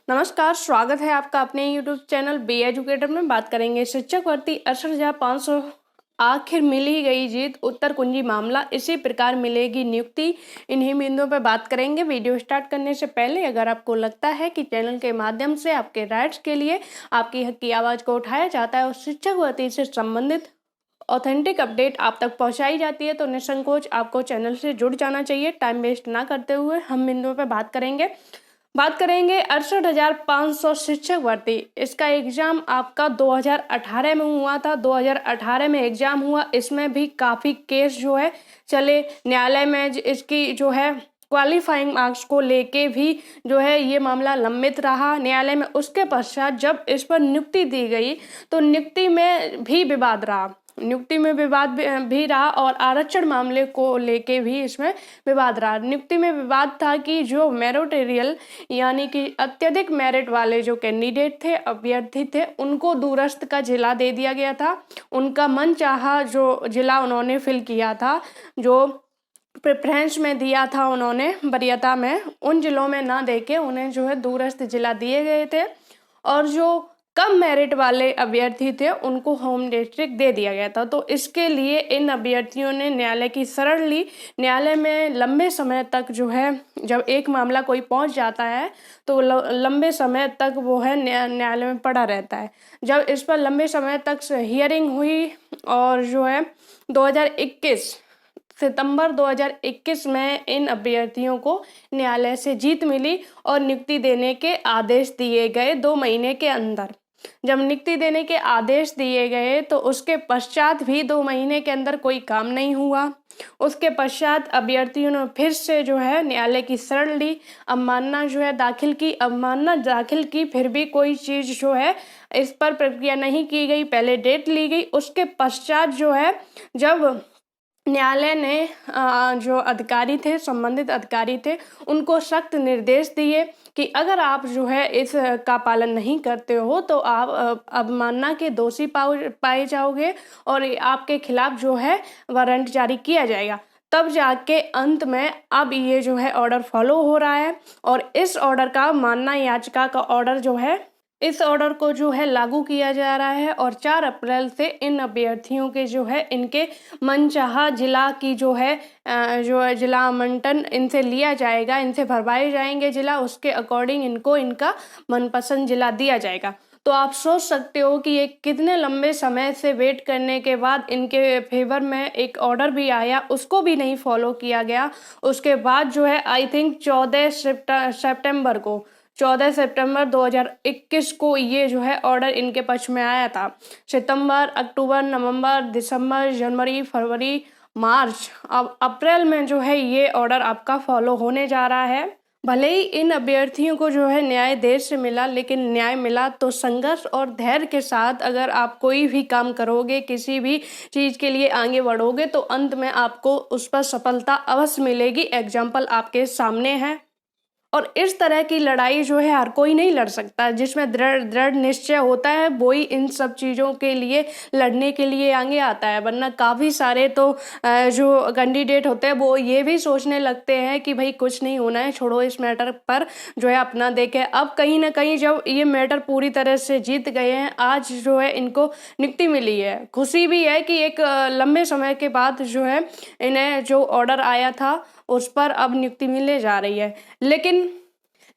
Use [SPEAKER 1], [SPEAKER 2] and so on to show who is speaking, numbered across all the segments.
[SPEAKER 1] नमस्कार, स्वागत है आपका अपने यूट्यूब चैनल बी एजुकेटर में। बात करेंगे शिक्षक भर्ती 68,500 आखिर मिली गई जीत, उत्तर कुंजी मामला, इसी प्रकार मिलेगी नियुक्ति। इन्हीं बिंदुओं पर बात करेंगे। वीडियो स्टार्ट करने से पहले अगर आपको लगता है कि चैनल के माध्यम से आपके राइट्स के लिए आपकी हक की आवाज़ को उठाया जाता है और शिक्षक भर्ती से संबंधित ऑथेंटिक अपडेट आप तक पहुंचाई जाती है तो निसंकोच आपको चैनल से जुड़ जाना चाहिए। टाइम वेस्ट ना करते हुए हम बिंदुओं पर बात करेंगे 68,500 शिक्षक भर्ती। इसका एग्ज़ाम आपका 2018 में हुआ था। 2018 में एग्ज़ाम हुआ, इसमें भी काफ़ी केस जो है चले न्यायालय में। इसकी जो है क्वालिफाइंग मार्क्स को लेके भी जो है ये मामला लंबित रहा न्यायालय में। उसके पश्चात जब इस पर नियुक्ति दी गई तो नियुक्ति में भी विवाद रहा। नियुक्ति में विवाद भी रहा और आरक्षण मामले को लेके भी इसमें विवाद रहा। नियुक्ति में विवाद था कि जो मेरिटोरियल यानी कि अत्यधिक मेरिट वाले जो कैंडिडेट थे, अभ्यर्थी थे, उनको दूरस्थ का जिला दे दिया गया था। उनका मनचाहा जो जिला उन्होंने फिल किया था, जो प्रेफरेंस में दिया था उन्होंने वरीयता में, उन जिलों में ना देके उन्हें जो है दूरस्थ जिला दिए गए थे। और जो कम मेरिट वाले अभ्यर्थी थे उनको होम डिस्ट्रिक्ट दे दिया गया था। तो इसके लिए इन अभ्यर्थियों ने न्यायालय की शरण ली। न्यायालय में लंबे समय तक जो है, जब एक मामला कोई पहुंच जाता है तो लंबे समय तक वो है न्यायालय में पड़ा रहता है। जब इस पर लंबे समय तक हियरिंग हुई और जो है 2021 सितंबर 2021 में इन अभ्यर्थियों को न्यायालय से जीत मिली और नियुक्ति देने के आदेश दिए गए 2 महीने के अंदर। जब नियुक्ति देने के आदेश दिए गए तो उसके पश्चात भी 2 महीने के अंदर कोई काम नहीं हुआ। उसके पश्चात अभ्यर्थियों ने फिर से जो है न्यायालय की शरण ली, अवमानना जो है दाखिल की, अवमानना दाखिल की, फिर भी कोई चीज़ जो है इस पर प्रक्रिया नहीं की गई। पहले डेट ली गई, उसके पश्चात जो है जब न्यायालय ने जो अधिकारी थे, संबंधित अधिकारी थे, उनको सख्त निर्देश दिए कि अगर आप जो है इस का पालन नहीं करते हो तो आप अवमानना के दोषी पाए जाओगे और आपके खिलाफ जो है वारंट जारी किया जाएगा। तब जाके अंत में अब ये जो है ऑर्डर फॉलो हो रहा है और इस ऑर्डर का मानना याचिका का ऑर्डर जो है, इस ऑर्डर को जो है लागू किया जा रहा है और 4 अप्रैल से इन अभ्यर्थियों के जो है इनके मनचाहा जिला की जो है जिला आवंटन इनसे लिया जाएगा, इनसे भरवाए जाएंगे जिला, उसके अकॉर्डिंग इनको इनका मनपसंद जिला दिया जाएगा। तो आप सोच सकते हो कि ये कितने लंबे समय से वेट करने के बाद इनके फेवर में एक ऑर्डर भी आया, उसको भी नहीं फॉलो किया गया। उसके बाद जो है आई थिंक 14 सितंबर 2021 को ये जो है ऑर्डर इनके पक्ष में आया था। सितंबर, अक्टूबर, नवंबर, दिसंबर, जनवरी, फरवरी, मार्च, अब अप्रैल में जो है ये ऑर्डर आपका फॉलो होने जा रहा है। भले ही इन अभ्यर्थियों को जो है न्याय देर से मिला, लेकिन न्याय मिला तो संघर्ष और धैर्य के साथ अगर आप कोई भी काम करोगे, किसी भी चीज़ के लिए आगे बढ़ोगे तो अंत में आपको उस पर सफलता अवश्य मिलेगी। एग्जाम्पल आपके सामने है। और इस तरह की लड़ाई जो है हर कोई नहीं लड़ सकता। जिसमें दृढ़ निश्चय होता है वही इन सब चीज़ों के लिए लड़ने के लिए आगे आता है। वरना काफ़ी सारे तो जो कैंडिडेट होते हैं वो ये भी सोचने लगते हैं कि भाई कुछ नहीं होना है, छोड़ो, इस मैटर पर जो है अपना देखें। अब कहीं ना कहीं जब ये मैटर पूरी तरह से जीत गए हैं, आज जो है इनको नियुक्ति मिली है। खुशी भी है कि एक लंबे समय के बाद जो है इन्हें जो ऑर्डर आया था उस पर अब नियुक्ति मिलने जा रही है।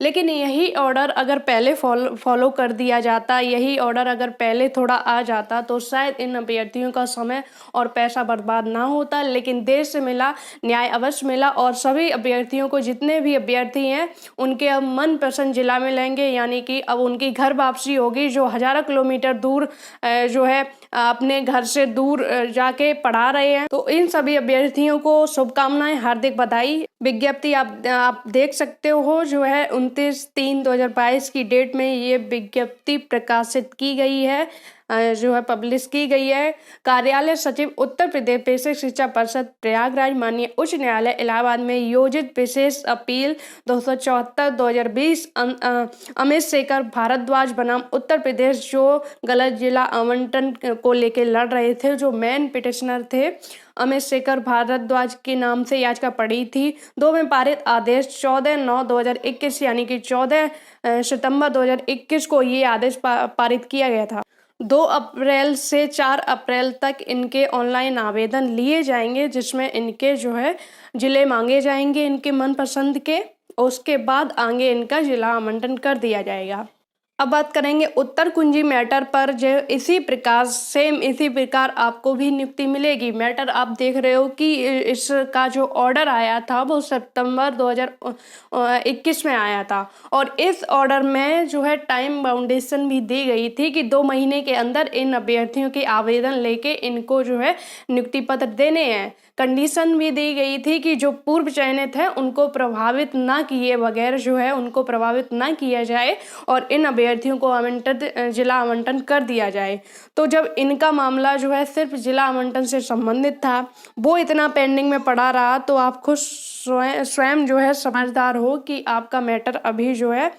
[SPEAKER 1] लेकिन यही ऑर्डर अगर पहले फॉलो कर दिया जाता, यही ऑर्डर अगर पहले थोड़ा आ जाता तो शायद इन अभ्यर्थियों का समय और पैसा बर्बाद ना होता। लेकिन देर से मिला, न्याय अवश्य मिला और सभी अभ्यर्थियों को, जितने भी अभ्यर्थी हैं, उनके अब मनपसंद जिला मिलेंगे। यानी कि अब उनकी घर वापसी होगी। जो हज़ारों किलोमीटर दूर जो है अपने घर से दूर जाके पढ़ा रहे हैं, तो इन सभी अभ्यर्थियों को शुभकामनाएं, हार्दिक बधाई। विज्ञप्ति आप देख सकते हो जो है 29/3/2022 की डेट में ये विज्ञप्ति प्रकाशित की गई है। जो है पब्लिश की गई है। कार्यालय सचिव उत्तर प्रदेश बेसिक शिक्षा परिषद प्रयागराज माननीय उच्च न्यायालय इलाहाबाद में योजित विशेष अपील 274/2020 अमित शेखर भारद्वाज बनाम उत्तर प्रदेश जो गलत जिला आवंटन को लेकर लड़ रहे थे, जो मेन पिटिशनर थे अमित शेखर भारद्वाज के नाम से याचिका पड़ी थी। 2 में पारित आदेश 14/9/2021 यानी कि 14 सितंबर 2021 को ये आदेश पारित किया गया था। 2 अप्रैल से 4 अप्रैल तक इनके ऑनलाइन आवेदन लिए जाएंगे, जिसमें इनके जो है जिले मांगे जाएंगे इनके मनपसंद के। उसके बाद आगे इनका जिला आवंटन कर दिया जाएगा। अब बात करेंगे उत्तर कुंजी मैटर पर। जो इसी प्रकार आपको भी नियुक्ति मिलेगी। मैटर आप देख रहे हो कि इसका जो ऑर्डर आया था वो सितंबर 2021 में आया था, और इस ऑर्डर में जो है टाइम बाउंडेशन भी दी गई थी कि 2 महीने के अंदर इन अभ्यर्थियों के आवेदन लेके इनको जो है नियुक्ति पत्र देने हैं। कंडीशन भी दी गई थी कि जो पूर्व चयनित है उनको प्रभावित ना किए बगैर जो है उनको प्रभावित ना किया जाए और इन अभ्यर्थियों को जिला आवंटन कर दिया जाए। तो जब इनका मामला जो है सिर्फ जिला आवंटन से संबंधित था, वो इतना पेंडिंग में पड़ा रहा, तो आप खुद स्वयं जो है समझदार हो कि आपका मैटर अभी जो है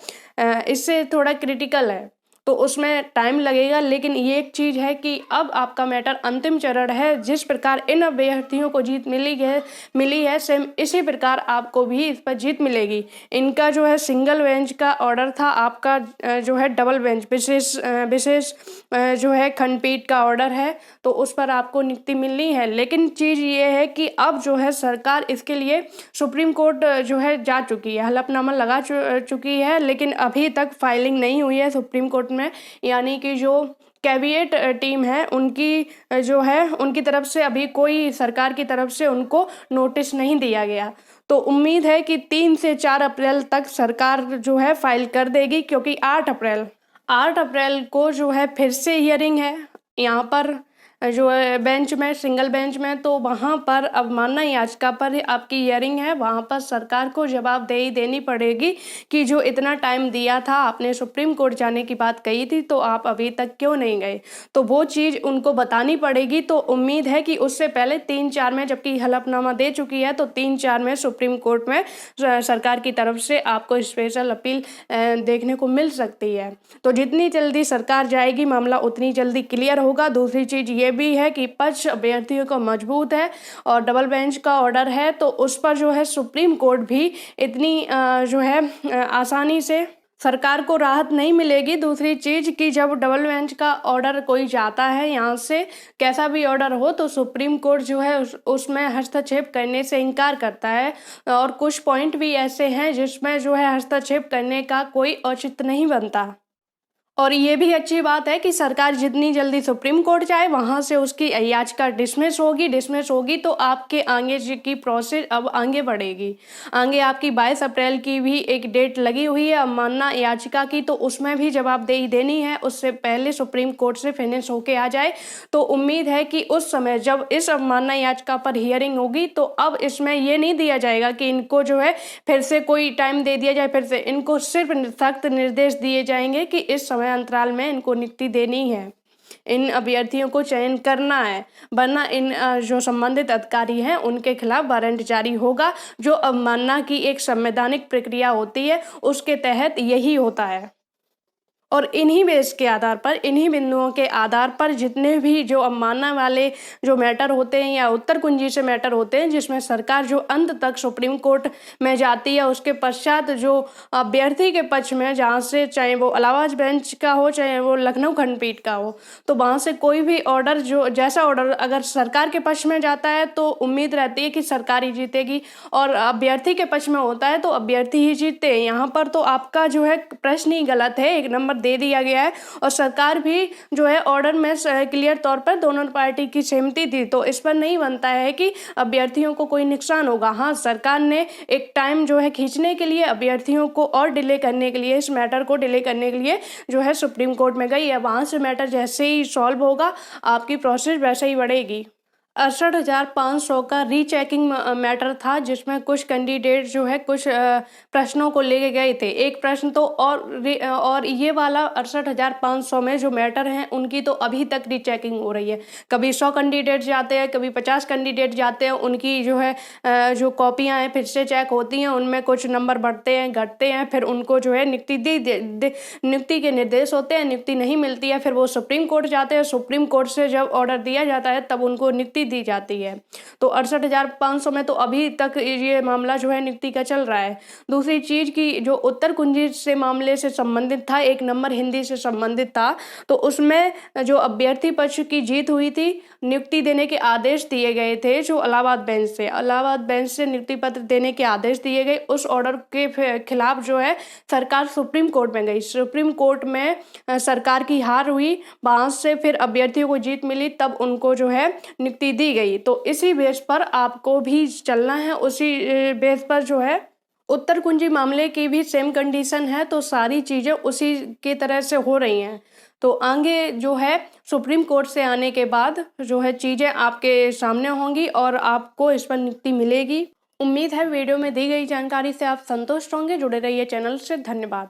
[SPEAKER 1] इससे थोड़ा क्रिटिकल है, तो उसमें टाइम लगेगा। लेकिन ये एक चीज़ है कि अब आपका मैटर अंतिम चरण है। जिस प्रकार इन अभ्यर्थियों को जीत मिली है सेम इसी प्रकार आपको भी इस पर जीत मिलेगी। इनका जो है सिंगल बेंच का ऑर्डर था, आपका जो है डबल बेंच विशेष जो है खंडपीठ का ऑर्डर है, तो उस पर आपको नियुक्ति मिलनी है। लेकिन चीज़ ये है कि अब जो है सरकार इसके लिए सुप्रीम कोर्ट जो है जा चुकी है, हलफनामा लगा चुकी है, लेकिन अभी तक फाइलिंग नहीं हुई है सुप्रीम कोर्ट में। यानी कि जो कैबिनेट टीम है उनकी जो है उनकी तरफ से अभी कोई सरकार की तरफ से उनको नोटिस नहीं दिया गया। तो उम्मीद है कि 3 से 4 अप्रैल तक सरकार जो है फाइल कर देगी, क्योंकि 8 अप्रैल को जो है फिर से हियरिंग है यहाँ पर जो है बेंच में, सिंगल बेंच में। तो वहाँ पर अवमानना याचिका पर आपकी हियरिंग है। वहाँ पर सरकार को जवाबदेही देनी पड़ेगी कि जो इतना टाइम दिया था, आपने सुप्रीम कोर्ट जाने की बात कही थी, तो आप अभी तक क्यों नहीं गए, तो वो चीज़ उनको बतानी पड़ेगी। तो उम्मीद है कि उससे पहले 3-4 में, जबकि हलफनामा दे चुकी है, तो 3-4 में सुप्रीम कोर्ट में सरकार की तरफ से आपको स्पेशल अपील देखने को मिल सकती है। तो जितनी जल्दी सरकार जाएगी मामला उतनी जल्दी क्लियर होगा। दूसरी चीज़ ये भी है कि पक्ष अभ्यर्थियों का मजबूत है और डबल बेंच का ऑर्डर है, तो उस पर जो है सुप्रीम कोर्ट भी इतनी जो है आसानी से सरकार को राहत नहीं मिलेगी। दूसरी चीज़ कि जब डबल बेंच का ऑर्डर कोई जाता है यहाँ से, कैसा भी ऑर्डर हो, तो सुप्रीम कोर्ट जो है उसमें हस्तक्षेप करने से इनकार करता है। और कुछ पॉइंट भी ऐसे हैं जिसमें जो है हस्तक्षेप करने का कोई औचित्य नहीं बनता। और ये भी अच्छी बात है कि सरकार जितनी जल्दी सुप्रीम कोर्ट जाए, वहाँ से उसकी याचिका डिसमिस होगी तो आपके आगे की प्रोसेस अब आगे बढ़ेगी। आगे आपकी 22 अप्रैल की भी एक डेट लगी हुई है अवमानना याचिका की, तो उसमें भी जवाबदेही देनी है, उससे पहले सुप्रीम कोर्ट से फिनिश होके आ जाए। तो उम्मीद है कि उस समय जब इस अवमानना याचिका पर हियरिंग होगी, तो अब इसमें ये नहीं दिया जाएगा कि इनको जो है फिर से कोई टाइम दे दिया जाए, फिर से इनको सिर्फ सख्त निर्देश दिए जाएंगे कि इस समय अंतराल में इनको नियुक्ति देनी है, इन अभ्यर्थियों को चयन करना है, वरना इन जो संबंधित अधिकारी हैं उनके खिलाफ वारंट जारी होगा। जो अवमानना की एक संवैधानिक प्रक्रिया होती है उसके तहत यही होता है। और इन्हीं बेस के आधार पर, इन्हीं बिंदुओं के आधार पर जितने भी जो अवमानना वाले जो मैटर होते हैं या उत्तर कुंजी से मैटर होते हैं, जिसमें सरकार जो अंत तक सुप्रीम कोर्ट में जाती है, उसके पश्चात जो अभ्यर्थी के पक्ष में, जहाँ से चाहे वो इलाहाबाद बेंच का हो चाहे वो लखनऊ खंडपीठ का हो, तो वहाँ से कोई भी ऑर्डर जो जैसा ऑर्डर अगर सरकार के पक्ष में जाता है तो उम्मीद रहती है कि सरकार ही जीतेगी, और अभ्यर्थी के पक्ष में होता है तो अभ्यर्थी ही जीतते हैं। यहाँ पर तो आपका जो है प्रश्न ही गलत है, 1 नंबर दे दिया गया है। और सरकार भी जो है ऑर्डर में क्लियर तौर पर दोनों पार्टी की सहमति थी, तो इस पर नहीं बनता है कि अभ्यर्थियों को कोई नुकसान होगा। हाँ, सरकार ने एक टाइम जो है खींचने के लिए, अभ्यर्थियों को और डिले करने के लिए, इस मैटर को डिले करने के लिए जो है सुप्रीम कोर्ट में गई है। वहाँ से मैटर जैसे ही सॉल्व होगा आपकी प्रोसेस वैसे ही बढ़ेगी। 68,500 का रीचेकिंग मैटर था, जिसमें कुछ कैंडिडेट जो है कुछ प्रश्नों को लेके गए थे। एक प्रश्न तो और ये वाला 68,500 में जो मैटर हैं उनकी तो अभी तक रीचेकिंग हो रही है। कभी 100 कैंडिडेट जाते हैं, कभी 50 कैंडिडेट जाते हैं, उनकी जो है जो कॉपियां हैं फिर से चेक होती हैं, उनमें कुछ नंबर बढ़ते हैं घटते हैं, फिर उनको जो है नियुक्ति के निर्देश होते हैं, नियुक्ति नहीं मिलती है, फिर वो सुप्रीम कोर्ट जाते हैं, सुप्रीम कोर्ट से जब ऑर्डर दिया जाता है तब उनको नियुक्ति दी जाती है। तो 68,500 में तो अभी तक ये मामला जो है नियुक्ति का चल रहा है। दूसरी चीज की जो उत्तर कुंजी से मामले से संबंधित था, 1 नंबर हिंदी से संबंधित था, तो उसमें जो अभ्यर्थी पक्ष की जीत हुई थी, नियुक्ति देने के आदेश दिए गए थे जो इलाहाबाद बेंच से नियुक्ति पत्र देने के आदेश दिए गए। उस ऑर्डर के खिलाफ जो है सरकार सुप्रीम कोर्ट में गई। सुप्रीम कोर्ट में सरकार की हार हुई, वहां से फिर अभ्यर्थियों को जीत मिली, तब उनको जो है नियुक्ति दी गई। तो इसी बेस पर आपको भी चलना है, उसी बेस पर जो है उत्तर कुंजी मामले की भी सेम कंडीशन है, तो सारी चीज़ें उसी की तरह से हो रही हैं। तो आगे जो है सुप्रीम कोर्ट से आने के बाद जो है चीज़ें आपके सामने होंगी और आपको इस पर नियुक्ति मिलेगी। उम्मीद है वीडियो में दी गई जानकारी से आप संतुष्ट होंगे। जुड़े रहिए चैनल से। धन्यवाद।